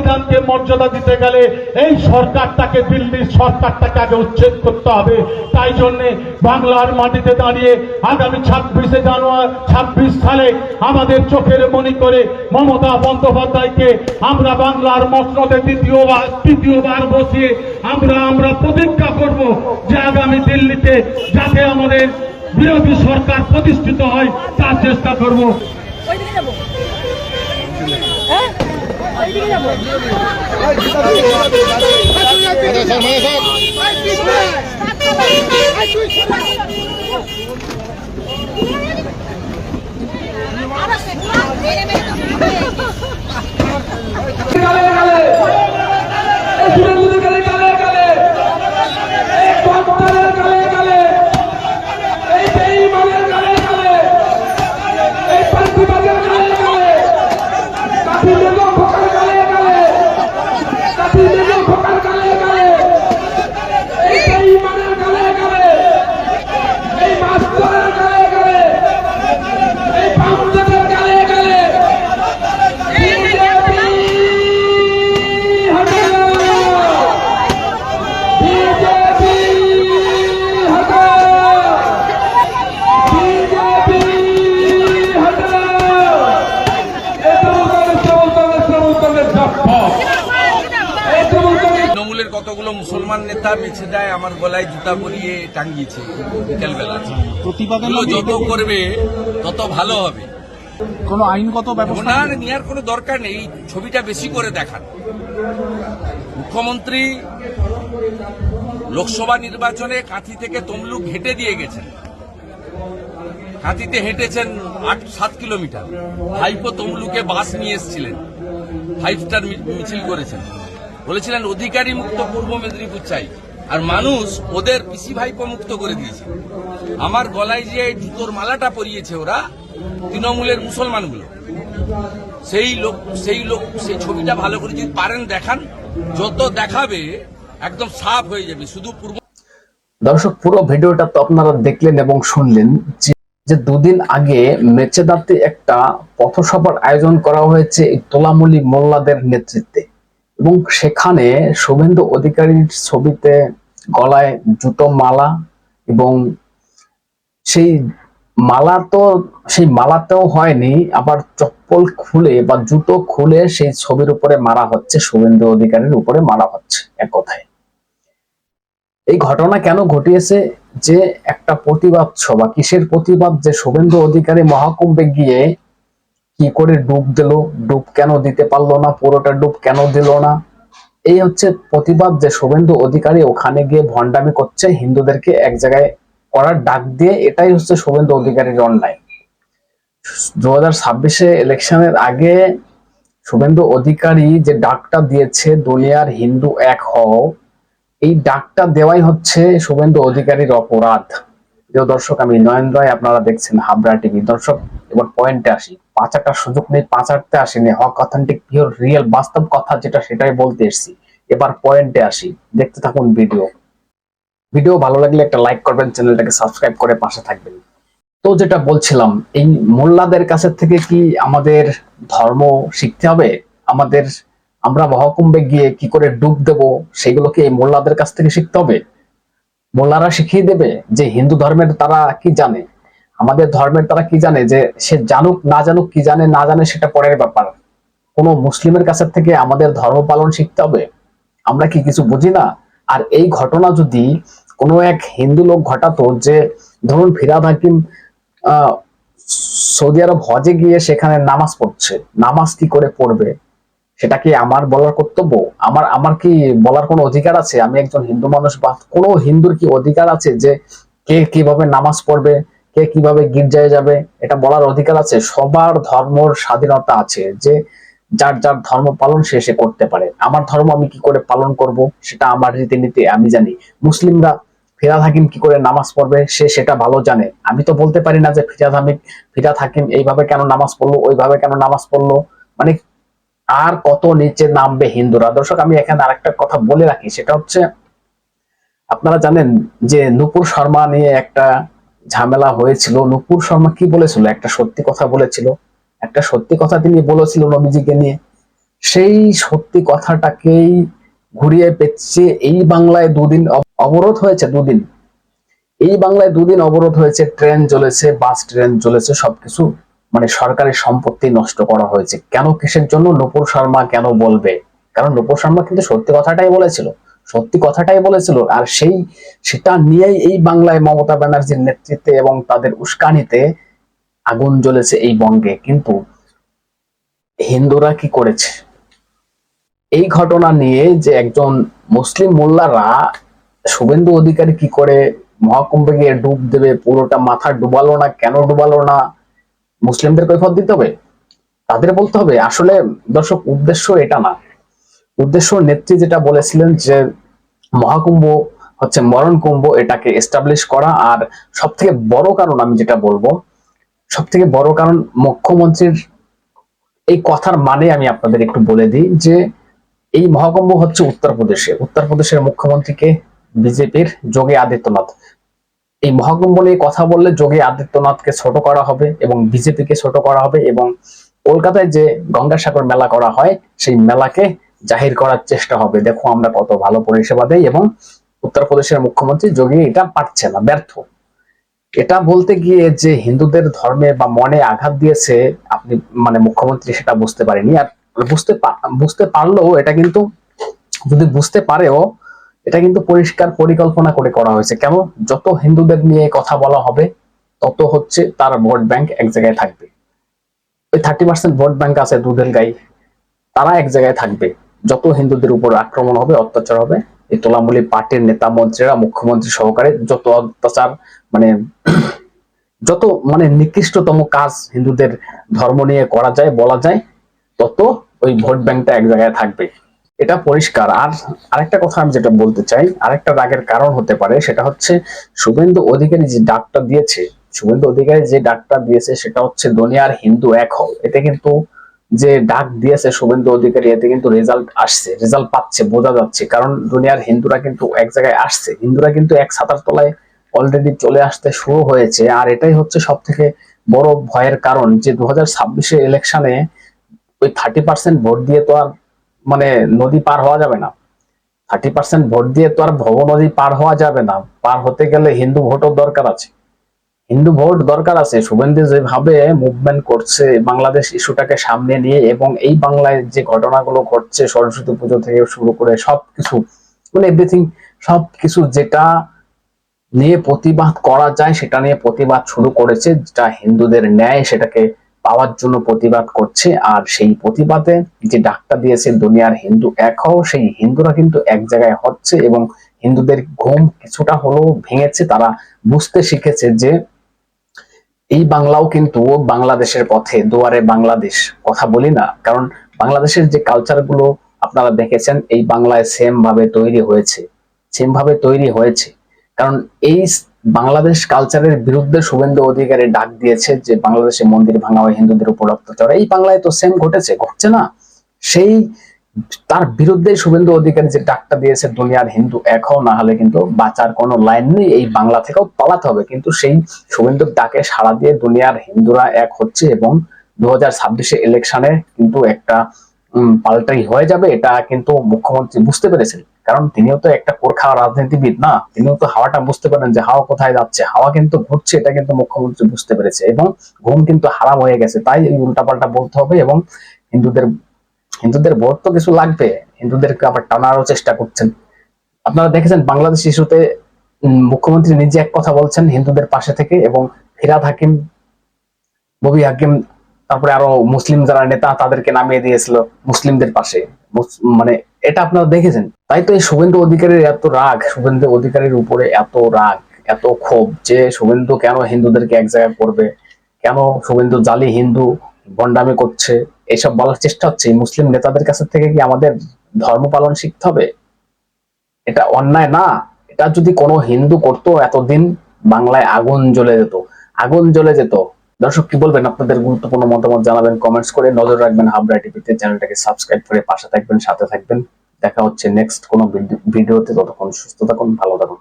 সংবিধানকে মর্যাদা দিতে গেলে এই সরকারটাকে, দিল্লির সরকারটাকে আগে উচ্ছেদ করতে হবে। তাই জন্য বাংলার মাটিতে দাঁড়িয়ে আগামী 26 সালে আমাদের চোখের মনি করে মমতা বন্দ্যোপাধ্যায়কে আমরা বাংলার মসনদে তৃতীয়বার বসিয়ে আমরা প্রতিজ্ঞা করব যে আগামী দিল্লিতে যাতে আমাদের বিরোধী সরকার প্রতিষ্ঠিত হয় তার চেষ্টা করব। তৃণমূলের কতগুলো মুসলমান নেতা বেছে দেয় আমার গলায় জুতা পরিয়ে টাঙ্গিয়েছে বিকেলবেলা। প্রতিবাদগুলো যত করবে তত ভালো হবে। কোনো আইনগত ব্যবস্থা নেওয়ার কোনো দরকার নেই, ছবিটা বেশি করে দেখান। মুখ্যমন্ত্রী লোকসভা নির্বাচনে কাঁথি থেকে তমলুক হেঁটে দিয়ে গেছেন, কাঁথিতে হেঁটেছেন 8-7 কিলোমিটার। ভাইপো তমলুকে বাস নিয়ে এসেছিলেন, 5 স্টার মিছিল করেছেন, বলেছিলেন অধিকারী মুক্ত পূর্ব মেদিনীপুর চাই, আর মানুষ ওদের পিসি ভাইপো মুক্ত করে দিয়েছে। আমার গলায় যে জুতোর মালাটা পরিয়েছে ওরা তৃণমূলের মুসলমানগুলো, সেই ছবিটা ভালো করে যদি পারেন দেখান, যত দেখাবে একদম সাফ হয়ে যাবে। শুধু পূর্ব দর্শক, পুরো ভিডিওটা তো আপনারা দেখলেন এবং শুনলেন যে দুদিন আগে মেচেদাতে একটা পথসভার আয়োজন করা হয়েছে তোলামুলি মোল্লাদের নেতৃত্বে, এবং সেখানে শুভেন্দু অধিকারীর ছবিতে গলায় জুতো মালা, এবং সেই মালাতেও হয়নি, আবার চপ্পল খুলে বা জুতো খুলে সেই ছবির উপরে মারা হচ্ছে, শুভেন্দু অধিকারীর উপরে মারা হচ্ছে। এক কথায় এই ঘটনা কেন ঘটিয়েছে? যে একটা প্রতিবাদ সভা, কিসের প্রতিবাদ? যে শুভেন্দু অধিকারী মহাকুম্ভে গিয়ে কি করে ডুব দিল, ডুব কেন দিতে পারলো না, পুরোটা ডুব কেন দিল না, এই হচ্ছে প্রতিবাদ। যে শুভেন্দু অধিকারী ওখানে গিয়ে ভণ্ডামি করছে, হিন্দুদেরকে এক জায়গায় করার ডাক দিয়ে, এটাই হচ্ছে শুভেন্দু অধিকারীর অন্যায়। 2026 ইলেকশনের আগে শুভেন্দু অধিকারী যে ডাকটা দিয়েছে, দুনিয়ার হিন্দু এক হও, এই ডাকটা দেওয়াই হচ্ছে শুভেন্দু অধিকারীর অপরাধ। প্রিয় দর্শক, আমি নয়ন রায়, আপনারা দেখছেন হাবড়া টিভি। দর্শক, এবার পয়েন্টে আসি। পাঁচাটার সুযোগ নেই, পাঁচাটতে আসেনি, হক অথেন্টিক পিওর রিয়েল বাস্তব কথা যেটা, সেটাই বলতে এসেছি। এবার পয়েন্টে আসি, দেখতে থাকুন ভিডিও ভালো লাগলে একটা লাইক করবেন, চ্যানেলটাকে সাবস্ক্রাইব করে পাশে থাকবেন। তো যেটা বলছিলাম, এই মোল্লাদের কাছে থেকে কি আমাদের ধর্ম শিখতে হবে? আমরা মহাকুম্ভে গিয়ে কি করে ডুব দেব, সেগুলোকে এই মোল্লাদের কাছ থেকে শিখতে হবে? মোল্লারা শিখিয়ে দেবে যে হিন্দু ধর্মের তারা কি জানে, আমাদের ধর্মের তারা কি জানে? যে সে জানুক না জানুক, কি জানে না জানে সেটা পরের ব্যাপার। কোনো মুসলিমের কাছে থেকে আমাদের ধর্ম পালন শিখতে হবে? আমরা কি কিছু বুঝি না? আর এই ঘটনা যদি কোনো এক হিন্দু লোক ঘটাতো, যে ধরুন ফিরহাদ হাকিম সৌদি আরব হজে গিয়ে সেখানে নামাজ পড়ছে, নামাজ কি করে পড়বে, সেটা কি আমার বলার কর্তব্য? আমার কি বলার কোনো অধিকার আছে? আমি একজন হিন্দু মানুষ, বা কোনো হিন্দুর কি অধিকার আছে যে কে কিভাবে নামাজ পড়বে, কে কিভাবে গির্জায় যাবে, এটা বলার অধিকার আছে? সবার ধর্মর স্বাধীনতা আছে, যে যার যার ধর্ম পালন সে করতে পারে। আমার ধর্ম আমি কি করে পালন করব, সেটা আমার রীতিনীতি আমি জানি। মুসলিমরা ফিরহাদ হাকিম কি করে নামাজ পড়বে সেটা ভালো জানে। আমি তো বলতে পারি না যে ফিরহাদ হাকিম এইভাবে কেন নামাজ পড়লো, ওইভাবে কেন নামাজ পড়লো। মানে আর কত নিচে নামবে হিন্দুরা। দর্শক, আমি এখানে আরেকটা কথা বলে রাখি, সেটা হচ্ছে, আপনারা জানেন যে নূপুর শর্মা নিয়ে একটা ঝামেলা হয়েছিল। নূপুর শর্মা কি বলেছিল? একটা সত্যি কথা বলেছিল, একটা সত্যি কথা তিনি বলেছিল নবীজিকে নিয়ে। সেই সত্যি কথাটাকেই ঘুরিয়ে পেঁচিয়ে এই বাংলায় দুদিন অবরোধ হয়েছে। এই বাংলায় দুদিন অবরোধ হয়েছে, ট্রেন চলেছে, বাস ট্রেন চলেছে, সবকিছু মানে সরকারি সম্পত্তি নষ্ট করা হয়েছে। কেন, কিসের জন্য? নূপুর শর্মা কেন বলবে? কারণ নূপুর শর্মা কিন্তু সত্যি কথাটাই বলেছিল। আর সেটা নিয়েই এই বাংলায় মমতা ব্যানার্জির নেতৃত্বে এবং তাদের উস্কানিতে আগুন জ্বলেছে এই বঙ্গে। কিন্তু হিন্দুরা কি করেছে? এই ঘটনা নিয়ে যে একজন মুসলিম মোল্লারা শুভেন্দু অধিকারী কি করে মহাকুম্ভে গিয়ে ডুব দেবে, পুরোটা মাথা ডুবালো না, কেন ডুবালো না? মুসলিমদের কৈফিয়ত দিতে হবে, তাদের বলতে হবে। আসলে দর্শক, উদ্দেশ্য এটা না। উদ্দেশ্য নেত্রী যেটা বলেছিলেন যে মহাকুম্ভ হচ্ছে মরণ কুম্ভ, এটাকে এস্টাবলিশ করা। আর সব থেকে বড় কারণ, আমি যেটা বলবো, সব থেকে বড় কারণ মুখ্যমন্ত্রীর এই কথার মানে আমি আপনাদের একটু বলে দিই যে এই মহাকুম্ভ হচ্ছে উত্তরপ্রদেশের মুখ্যমন্ত্রীকে বিজেপির যোগী আদিত্যনাথ। এই মহাকুম্ভ নিয়ে কথা বললে যোগী আদিত্যনাথকে ছোট করা হবে এবং বিজেপিকে ছোট করা হবে, এবং কলকাতায় যে গঙ্গাসাগর মেলা করা হয় সেই মেলাকে জাহির করার চেষ্টা হবে, দেখো আমরা কত ভালো পরিষেবা দেই। এবং উত্তরপ্রদেশের মুখ্যমন্ত্রী যোগী এটা পারছে না, ব্যর্থ। এটা বলতে গিয়ে যে হিন্দুদের ধর্মে বা মনে আঘাত দিয়েছে আপনি, মানে মুখ্যমন্ত্রী সেটা বুঝতে পারেনি। আর বুঝতে পারলেও এটা কিন্তু, যদি বুঝতে পারেও, এটা কিন্তু পরিষ্কার পরিকল্পনা করে করা হয়েছে। কেন? যত হিন্দুদের নিয়ে কথা বলা হবে তত হচ্ছে তার ভোট ব্যাংক এক জায়গায় থাকবে। ওই 30% ভোট ব্যাংক আছে দুধের গাই, তারা এক জায়গায় থাকবে। যত হিন্দুদের উপর আক্রমণ হবে, অত্যাচার হবে, এই তোলামূলী পার্টির নেতা মন্ত্রীরা, মুখ্যমন্ত্রী সহকারে যত অত্যাচার, মানে যত নিকৃষ্টতম কাজ হিন্দুদের ধর্ম নিয়ে করা যায়, বলা যায়, তত ওই ভোট ব্যাংকটা এক জায়গায় থাকবে। এটা পরিষ্কার। আর আরেকটা কথা আমি যেটা বলতে চাই, আরেকটা রাগের কারণ হতে পারে, সেটা হচ্ছে শুভেন্দু অধিকারী যে ডাকটা দিয়েছে, সেটা হচ্ছে দুনিয়ার হিন্দু এক হও। এতে কিন্তু যে ডাক দিয়েছে শুভেন্দু অধিকারী, এতে কিন্তু রেজাল্ট পাচ্ছে, বোঝা যাচ্ছে। কারণ দুনিয়ার হিন্দুরা কিন্তু এক জায়গায় আসছে, হিন্দুরা কিন্তু এক ছাতার তলায় অলরেডি চলে আসতে শুরু হয়েছে। আর এটাই হচ্ছে সব থেকে বড় ভয়ের কারণ, যে 2026 ইলেকশনে ওই 30% ভোট দিয়ে তো আর নদী পার হওয়া যাবে না। 30% ভোট দিয়ে তো আর ভব নদী পার হওয়া যাবে না। পার হতে গেলে হিন্দু ভোটও দরকার আছে। শুভেন্দু যেভাবে মুভমেন্ট করছে বাংলাদেশ ইস্যুটাকে সামনে নিয়ে, এবং এই বাংলায় যে ঘটনাগুলো ঘটছে সরস্বতী পুজো থেকে শুরু করে সবকিছু, এভরিথিং, সবকিছু যেটা নিয়ে প্রতিবাদ করা যায় সেটা নিয়ে প্রতিবাদ শুরু করেছে। যেটা হিন্দুদের ন্যায় সেটাকে পাওয়ার জন্য প্রতিবাদ করছে। আর সেই প্রতিবাদে যে ডাকটা দিয়েছে দুনিয়ার হিন্দু এক হও, সেই হিন্দুরা কিন্তু এক জায়গায় হচ্ছে এবং হিন্দুদের ঘুম কিছুটা হলেও ভেঙেছে। তারা বুঝতে শিখেছে যে এই বাংলাও কিন্তু বাংলাদেশের পথে, দুয়ারে বাংলাদেশ। কথা বলি না, কারণ বাংলাদেশের যে কালচার গুলো আপনারা দেখেছেন এই বাংলায় সেম ভাবে তৈরি হয়েছে। কারণ এই বাংলাদেশ কালচারের বিরুদ্ধে শুভেন্দু অধিকারী ডাক দিয়েছে যে বাংলাদেশে মন্দির ভাঙা হয়, হিন্দুদের উপর অত্যাচার। এই বাংলায় তো সেম ঘটছে না? সেই তার বিরুদ্ধে শুভেন্দু অধিকারী যে ডাকটা দিয়েছে দুনিয়ার হিন্দু এক হও, না হলে কিন্তু বাঁচার কোনো লাইন নেই, এই বাংলা থেকেও পালাতে হবে। কিন্তু সেই শুভেন্দুর ডাকে সাড়া দিয়ে দুনিয়ার হিন্দুরা এক হচ্ছে এবং 2026 ইলেকশনে কিন্তু একটা পাল্টাই হয়ে যাবে। এটা কিন্তু মুখ্যমন্ত্রী বুঝতে পেরেছেন, কারণ তিনিও তো একটা কোরখা রাজনীতিবিদ না, তিনিও তো হাওয়াটা বুঝতে পারেন যে হাওয়া কোথায় যাচ্ছে, হাওয়া কিন্তু ঘুরছে, এটা কিন্তু মুখ্যমন্ত্রী বুঝতে পেরেছে এবং ঘুম কিন্তু হারাম হয়ে গেছে। তাই এই উল্টাপাল্টা বলতে হবে এবং হিন্দুদের ভোট তো কিছু লাগবে, হিন্দুদেরকে আবার টানারও চেষ্টা করছেন। আপনারা দেখেছেন বাংলাদেশ ইস্যুতে মুখ্যমন্ত্রী নিজে এক কথা বলছেন হিন্দুদের পাশে থেকে, এবং ফিরহাদ হাকিম, ববি হাকিম, তারপরে আরো মুসলিম যারা নেতা তাদেরকে নামিয়ে দিয়েছিল মুসলিমদের পাশে। এটা আপনারা দেখেছেন। তাই তো এই শুভেন্দু অধিকারীর উপরে এত রাগ, এত ক্ষোভ, যে শুভেন্দু কেন হিন্দুদেরকে এক জায়গায় করবে, কেন শুভেন্দু জালি হিন্দু ভণ্ডামি করছে, এসব বলার চেষ্টা হচ্ছে। মুসলিম নেতাদের কাছ থেকে কি আমাদের ধর্ম পালন শিখতে হবে? এটা অন্যায় না? এটা যদি কোনো হিন্দু করতো এতদিন বাংলায় আগুন জ্বলে যেত। দর্শক কি বলবেন? আপনাদের গুরুত্বপূর্ণ মতামত জানাবেন কমেন্টস করে। নজর রাখবেন হাবড়া টিভিতে, চ্যানেলটাকে সাবস্ক্রাইব করে পাশে থাকবেন, সাথে থাকবেন। দেখা হচ্ছে নেক্সট কোনো ভিডিওতে। ততক্ষণ সুস্থ থাকুন, ভালো থাকুন।